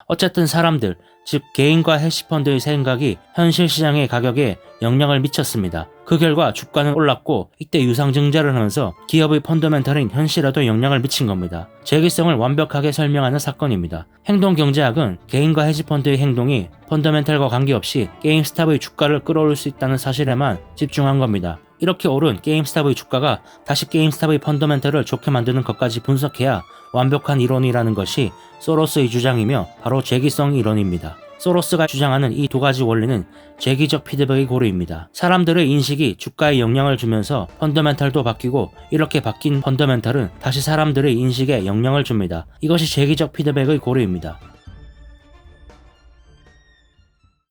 어쨌든 사람들, 즉 개인과 해시펀드의 생각이 현실 시장의 가격에 영향을 미쳤습니다. 그 결과 주가는 올랐고 이때 유상증자를 하면서 기업의 펀더멘털인 현실에도 영향을 미친 겁니다. 재기성을 완벽하게 설명하는 사건입니다. 행동경제학은 개인과 해시펀드의 행동이 펀더멘털과 관계없이 게임스탑의 주가를 끌어올릴 수 있다는 사실에만 집중한 겁니다. 이렇게 오른 게임스탑의 주가가 다시 게임스탑의 펀더멘털을 좋게 만드는 것까지 분석해야 완벽한 이론이라는 것이 소로스의 주장이며 바로 재기성 이론입니다. 소로스가 주장하는 이 두 가지 원리는 재기적 피드백의 고리입니다. 사람들의 인식이 주가에 영향을 주면서 펀더멘털도 바뀌고 이렇게 바뀐 펀더멘털은 다시 사람들의 인식에 영향을 줍니다. 이것이 재기적 피드백의 고리입니다.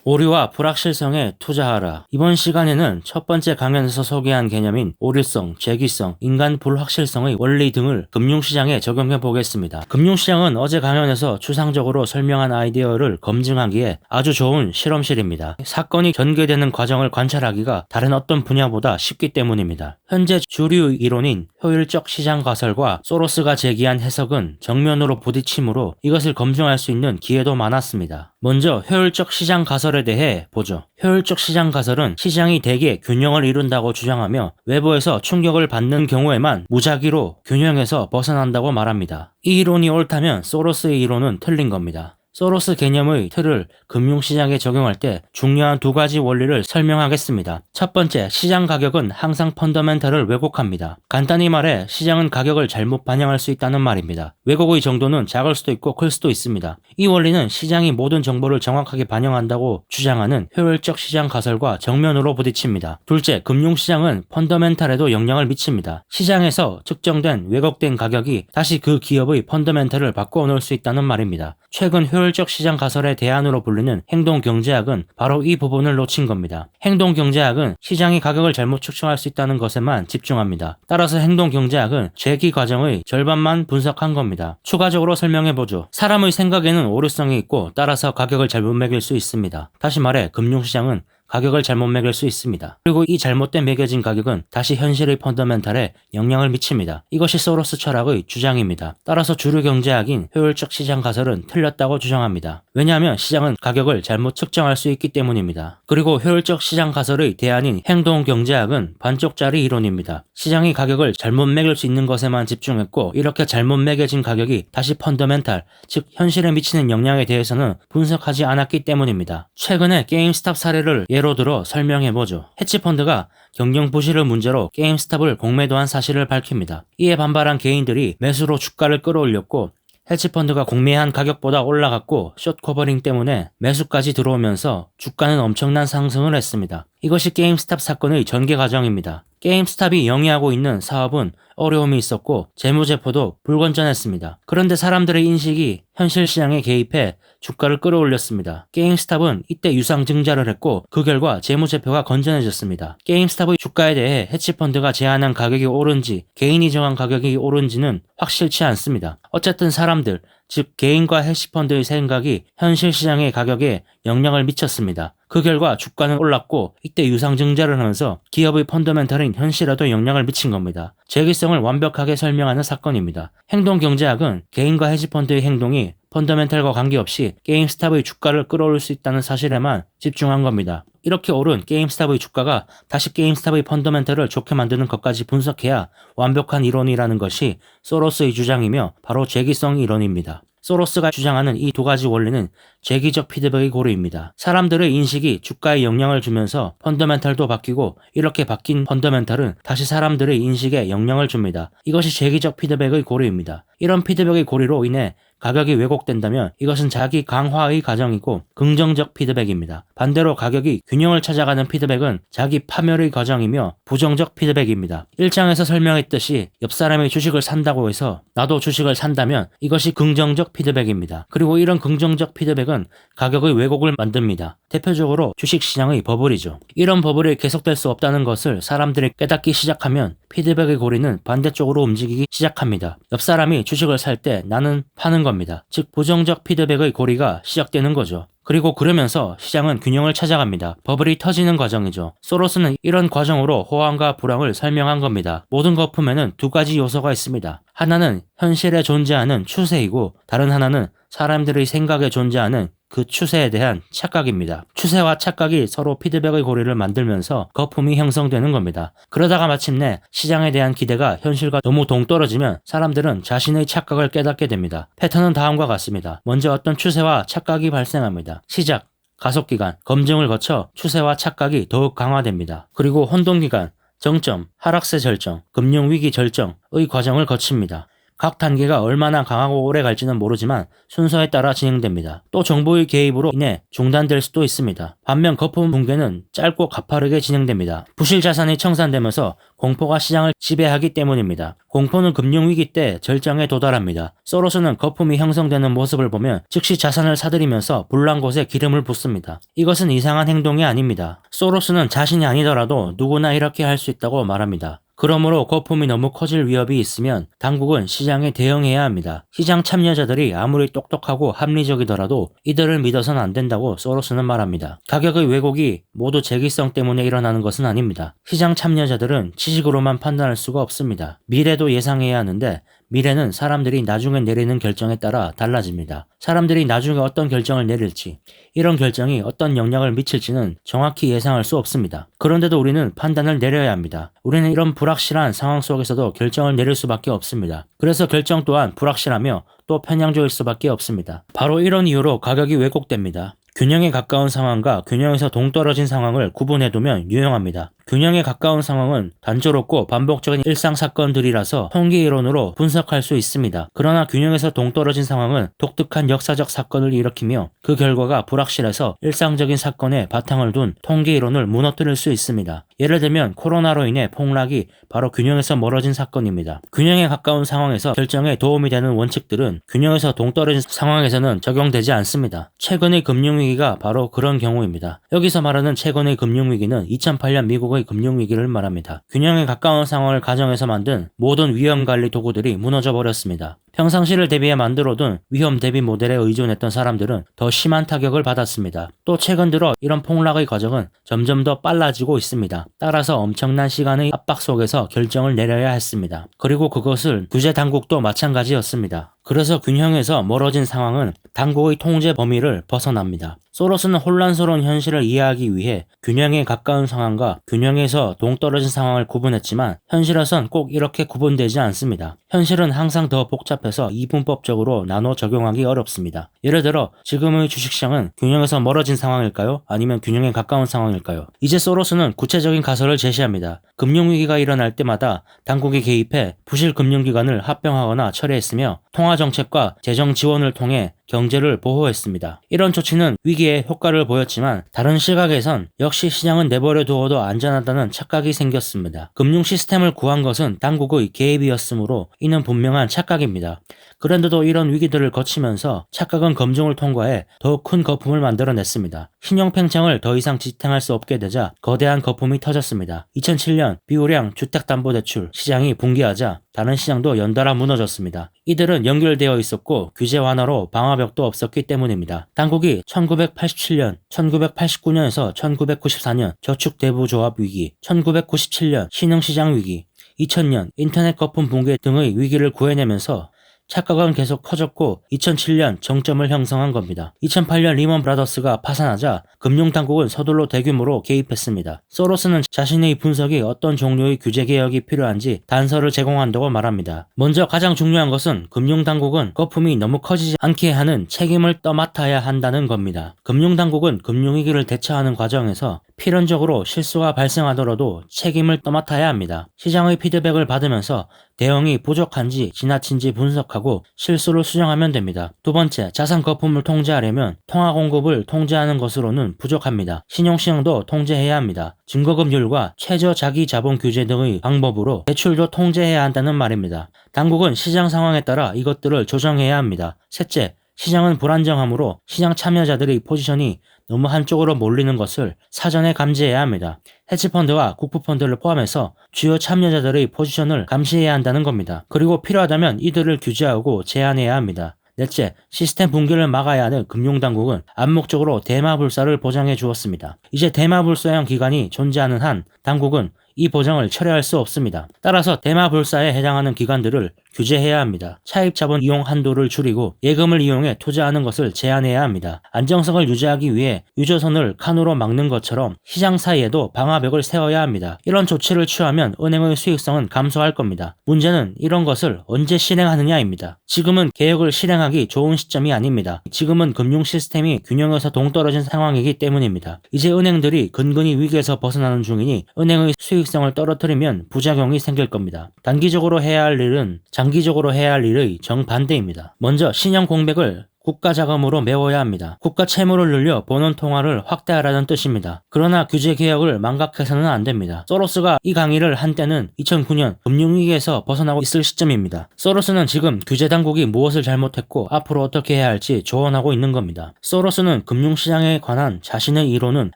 오류와 불확실성에 투자하라. 이번 시간에는 첫 번째 강연에서 소개한 개념인 오류성, 재기성, 인간 불확실성의 원리 등을 금융시장에 적용해 보겠습니다. 금융시장은 어제 강연에서 추상적으로 설명한 아이디어를 검증하기에 아주 좋은 실험실입니다. 사건이 전개되는 과정을 관찰하기가 다른 어떤 분야보다 쉽기 때문입니다. 현재 주류 이론인 효율적 시장 가설과 소로스가 제기한 해석은 정면으로 부딪히므로 이것을 검증할 수 있는 기회도 많았습니다. 먼저 효율적 시장 가설에 대해 보죠. 효율적 시장 가설은 시장이 대개 균형을 이룬다고 주장하며 외부에서 충격을 받는 경우에만 무작위로 균형에서 벗어난다고 말합니다. 이 이론이 옳다면 소로스의 이론은 틀린 겁니다. 소로스 개념의 틀을 금융시장에 적용할 때 중요한 두 가지 원리를 설명하겠습니다. 첫 번째, 시장 가격은 항상 펀더멘털을 왜곡합니다. 간단히 말해 시장은 가격을 잘못 반영할 수 있다는 말입니다. 왜곡의 정도는 작을 수도 있고 클 수도 있습니다. 이 원리는 시장이 모든 정보를 정확하게 반영한다고 주장하는 효율적 시장 가설과 정면으로 부딪힙니다. 둘째, 금융시장은 펀더멘털에도 영향을 미칩니다. 시장에서 측정된 왜곡된 가격이 다시 그 기업의 펀더멘털을 바꾸어 놓을 수 있다는 말입니다. 최근 효율적 시장 가설의 대안으로 불리는 행동경제학은 바로 이 부분을 놓친 겁니다. 행동경제학은 시장이 가격을 잘못 측정할 수 있다는 것에만 집중합니다. 따라서 행동경제학은 재기 과정의 절반만 분석한 겁니다. 추가적으로 설명해보죠. 사람의 생각에는 오류성이 있고 따라서 가격을 잘못 매길 수 있습니다. 다시 말해 금융시장은 가격을 잘못 매길 수 있습니다. 그리고 이 잘못된 매겨진 가격은 다시 현실의 펀더멘털에 영향을 미칩니다. 이것이 소로스 철학의 주장입니다. 따라서 주류 경제학인 효율적 시장 가설은 틀렸다고 주장합니다. 왜냐하면 시장은 가격을 잘못 측정할 수 있기 때문입니다. 그리고 효율적 시장 가설의 대안인 행동 경제학은 반쪽짜리 이론입니다. 시장이 가격을 잘못 매길 수 있는 것에만 집중했고 이렇게 잘못 매겨진 가격이 다시 펀더멘털, 즉 현실에 미치는 영향에 대해서는 분석하지 않았기 때문입니다. 최근에 게임스탑 사례를 예로 들어 설명해보죠. 해치펀드가 경영 부실을 문제로 게임스탑을 공매도한 사실을 밝힙니다. 이에 반발한 개인들이 매수로 주가를 끌어올렸고 해치펀드가 공매한 가격보다 올라갔고 숏커버링 때문에 매수까지 들어오면서 주가는 엄청난 상승을 했습니다. 이것이 게임스탑 사건의 전개 과정입니다. 게임스탑이 영위하고 있는 사업은 어려움이 있었고 재무제표도 불건전했습니다. 그런데 사람들의 인식이 현실 시장에 개입해 주가를 끌어올렸습니다. 게임스탑은 이때 유상증자를 했고 그 결과 재무제표가 건전해졌습니다. 게임스탑의 주가에 대해 해치펀드가 제안한 가격이 옳은지 개인이 정한 가격이 옳은지는 확실치 않습니다. 어쨌든 사람들, 즉 개인과 해시펀드의 생각이 현실 시장의 가격에 영향을 미쳤습니다. 그 결과 주가는 올랐고 이때 유상증자를 하면서 기업의 펀더멘털인 현실에도 영향을 미친 겁니다. 재기성을 완벽하게 설명하는 사건입니다. 행동경제학은 개인과 해시펀드의 행동이 펀더멘털과 관계없이 게임스탑의 주가를 끌어올릴 수 있다는 사실에만 집중한 겁니다. 이렇게 오른 게임스탑의 주가가 다시 게임스탑의 펀더멘털을 좋게 만드는 것까지 분석해야 완벽한 이론이라는 것이 소로스의 주장이며 바로 재기성 이론입니다. 소로스가 주장하는 이 두 가지 원리는 재기적 피드백의 고리입니다. 사람들의 인식이 주가에 영향을 주면서 펀더멘털도 바뀌고 이렇게 바뀐 펀더멘털은 다시 사람들의 인식에 영향을 줍니다. 이것이 재기적 피드백의 고리입니다. 이런 피드백의 고리로 인해 가격이 왜곡된다면 이것은 자기 강화의 과정이고 긍정적 피드백입니다. 반대로 가격이 균형을 찾아가는 피드백은 자기 파멸의 과정이며 부정적 피드백입니다. 1장에서 설명했듯이 옆 사람이 주식을 산다고 해서 나도 주식을 산다면 이것이 긍정적 피드백입니다. 그리고 이런 긍정적 피드백은 가격의 왜곡을 만듭니다. 대표적으로 주식시장의 버블이죠. 이런 버블이 계속될 수 없다는 것을 사람들이 깨닫기 시작하면 피드백의 고리는 반대쪽으로 움직이기 시작합니다. 옆 사람이 주식을 살 때 나는 파는 겁니다. 즉 부정적 피드백의 고리가 시작되는 거죠. 그리고 그러면서 시장은 균형을 찾아갑니다. 버블이 터지는 과정이죠. 소로스는 이런 과정으로 호황과 불황을 설명한 겁니다. 모든 거품에는 두 가지 요소가 있습니다. 하나는 현실에 존재하는 추세이고 다른 하나는 사람들의 생각에 존재하는 그 추세에 대한 착각입니다. 추세와 착각이 서로 피드백의 고리를 만들면서 거품이 형성되는 겁니다. 그러다가 마침내 시장에 대한 기대가 현실과 너무 동떨어지면 사람들은 자신의 착각을 깨닫게 됩니다. 패턴은 다음과 같습니다. 먼저 어떤 추세와 착각이 발생합니다. 시작, 가속기간, 검증을 거쳐 추세와 착각이 더욱 강화됩니다. 그리고 혼동기간, 정점, 하락세 절정, 금융위기 절정의 과정을 거칩니다. 각 단계가 얼마나 강하고 오래 갈지는 모르지만 순서에 따라 진행됩니다. 또 정보의 개입으로 인해 중단될 수도 있습니다. 반면 거품 붕괴는 짧고 가파르게 진행됩니다. 부실 자산이 청산되면서 공포가 시장을 지배하기 때문입니다. 공포는 금융위기 때 절정에 도달합니다. 소로스는 거품이 형성되는 모습을 보면 즉시 자산을 사들이면서 불난 곳에 기름을 붓습니다. 이것은 이상한 행동이 아닙니다. 소로스는 자신이 아니더라도 누구나 이렇게 할 수 있다고 말합니다. 그러므로 거품이 너무 커질 위협이 있으면 당국은 시장에 대응해야 합니다. 시장 참여자들이 아무리 똑똑하고 합리적이더라도 이들을 믿어서는 안 된다고 소로스는 말합니다. 가격의 왜곡이 모두 재기성 때문에 일어나는 것은 아닙니다. 시장 참여자들은 지식으로만 판단할 수가 없습니다. 미래도 예상해야 하는데 미래는 사람들이 나중에 내리는 결정에 따라 달라집니다. 사람들이 나중에 어떤 결정을 내릴지, 이런 결정이 어떤 영향을 미칠지는 정확히 예상할 수 없습니다. 그런데도 우리는 판단을 내려야 합니다. 우리는 이런 불확실한 상황 속에서도 결정을 내릴 수밖에 없습니다. 그래서 결정 또한 불확실하며 또 편향적일 수밖에 없습니다. 바로 이런 이유로 가격이 왜곡됩니다. 균형에 가까운 상황과 균형에서 동떨어진 상황을 구분해두면 유용합니다. 균형에 가까운 상황은 단조롭고 반복적인 일상 사건들이라서 통계 이론으로 분석할 수 있습니다. 그러나 균형에서 동떨어진 상황은 독특한 역사적 사건을 일으키며 그 결과가 불확실해서 일상적인 사건에 바탕을 둔 통계 이론을 무너뜨릴 수 있습니다. 예를 들면 코로나로 인해 폭락이 바로 균형에서 멀어진 사건입니다. 균형에 가까운 상황에서 결정에 도움이 되는 원칙들은 균형에서 동떨어진 상황에서는 적용되지 않습니다. 최근의 금융위기가 바로 그런 경우입니다. 여기서 말하는 최근의 금융위기는 2008년 미국의 금융위기를 말합니다. 균형에 가까운 상황을 가정해서 만든 모든 위험관리 도구들이 무너져 버렸습니다. 평상시를 대비해 만들어둔 위험 대비 모델에 의존했던 사람들은 더 심한 타격을 받았습니다. 또 최근 들어 이런 폭락의 과정은 점점 더 빨라지고 있습니다. 따라서 엄청난 시간의 압박 속에서 결정을 내려야 했습니다. 그리고 그것을 규제 당국도 마찬가지였습니다. 그래서 균형에서 멀어진 상황은 당국의 통제 범위를 벗어납니다. 소로스는 혼란스러운 현실을 이해하기 위해 균형에 가까운 상황과 균형에서 동떨어진 상황을 구분했지만 현실에선 꼭 이렇게 구분되지 않습니다. 현실은 항상 더 복잡해서 이분법적으로 나눠 적용하기 어렵습니다. 예를 들어 지금의 주식시장은 균형에서 멀어진 상황일까요? 아니면 균형에 가까운 상황일까요? 이제 소로스는 구체적인 가설을 제시합니다. 금융위기가 일어날 때마다 당국이 개입해 부실 금융기관을 합병하거나 철회했으며 통화정책과 재정 지원을 통해 경제를 보호했습니다. 이런 조치는 위기에 효과를 보였지만 다른 시각에선 역시 시장은 내버려 두어도 안전하다는 착각이 생겼습니다. 금융 시스템을 구한 것은 당국의 개입이었으므로 이는 분명한 착각입니다. 그런데도 이런 위기들을 거치면서 착각은 검증을 통과해 더욱 큰 거품을 만들어냈습니다. 신용 팽창을 더 이상 지탱할 수 없게 되자 거대한 거품이 터졌습니다. 2007년 비우량 주택담보대출 시장이 붕괴하자 다른 시장도 연달아 무너졌습니다. 이들은 연결되어 있었고 규제 완화로 방화벽도 없었기 때문입니다. 당국이 1987년, 1989년에서 1994년 저축대부조합 위기, 1997년 신흥시장 위기, 2000년 인터넷 거품 붕괴 등의 위기를 구해내면서 착각은 계속 커졌고 2007년 정점을 형성한 겁니다. 2008년 리먼 브라더스가 파산하자 금융당국은 서둘러 대규모로 개입했습니다. 소로스는 자신의 분석이 어떤 종류의 규제 개혁이 필요한지 단서를 제공한다고 말합니다. 먼저 가장 중요한 것은 금융당국은 거품이 너무 커지지 않게 하는 책임을 떠맡아야 한다는 겁니다. 금융당국은 금융위기를 대처하는 과정에서 필연적으로 실수가 발생하더라도 책임을 떠맡아야 합니다. 시장의 피드백을 받으면서 대응이 부족한지 지나친지 분석하고 실수를 수정하면 됩니다. 두 번째, 자산 거품을 통제하려면 통화 공급을 통제하는 것으로는 부족합니다. 신용시장도 통제해야 합니다. 증거금률과 최저 자기 자본 규제 등의 방법으로 대출도 통제해야 한다는 말입니다. 당국은 시장 상황에 따라 이것들을 조정해야 합니다. 셋째, 시장은 불안정하므로 시장 참여자들의 포지션이 너무 한쪽으로 몰리는 것을 사전에 감지해야 합니다. 헤지펀드와 국부펀드를 포함해서 주요 참여자들의 포지션을 감시해야 한다는 겁니다. 그리고 필요하다면 이들을 규제하고 제한해야 합니다. 넷째, 시스템 붕괴를 막아야 하는 금융당국은 암묵적으로 대마불사를 보장해 주었습니다. 이제 대마불사형 기관이 존재하는 한 당국은 이 보장을 철회할 수 없습니다. 따라서 대마불사에 해당하는 기관들을 규제해야 합니다. 차입 자본 이용 한도를 줄이고 예금을 이용해 투자하는 것을 제한해야 합니다. 안정성을 유지하기 위해 유조선을 칸으로 막는 것처럼 시장 사이에도 방화벽을 세워야 합니다. 이런 조치를 취하면 은행의 수익성은 감소할 겁니다. 문제는 이런 것을 언제 실행하느냐입니다. 지금은 개혁을 실행하기 좋은 시점이 아닙니다. 지금은 금융 시스템이 균형에서 동떨어진 상황이기 때문입니다. 이제 은행들이 근근히 위기에서 벗어나는 중이니 은행의 수익성을 떨어뜨리면 부작용이 생길 겁니다. 단기적으로 해야 할 일은 장기적으로 해야 할 일의 정반대입니다. 먼저 신용 공백을 국가 자금으로 메워야 합니다. 국가 채무를 늘려 버는 통화를 확대하라는 뜻입니다. 그러나 규제 개혁을 망각해서는 안 됩니다. 소로스가 이 강의를 한 때는 2009년 금융위기에서 벗어나고 있을 시점입니다. 소로스는 지금 규제 당국이 무엇을 잘못했고 앞으로 어떻게 해야 할지 조언하고 있는 겁니다. 소로스는 금융시장에 관한 자신의 이론은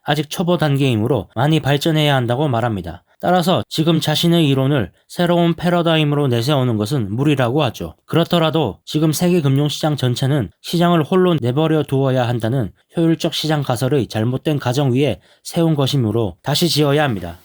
아직 초보 단계이므로 많이 발전해야 한다고 말합니다. 따라서 지금 자신의 이론을 새로운 패러다임으로 내세우는 것은 무리라고 하죠. 그렇더라도 지금 세계 금융시장 전체는 시장을 홀로 내버려 두어야 한다는 효율적 시장 가설의 잘못된 가정 위에 세운 것이므로 다시 지어야 합니다.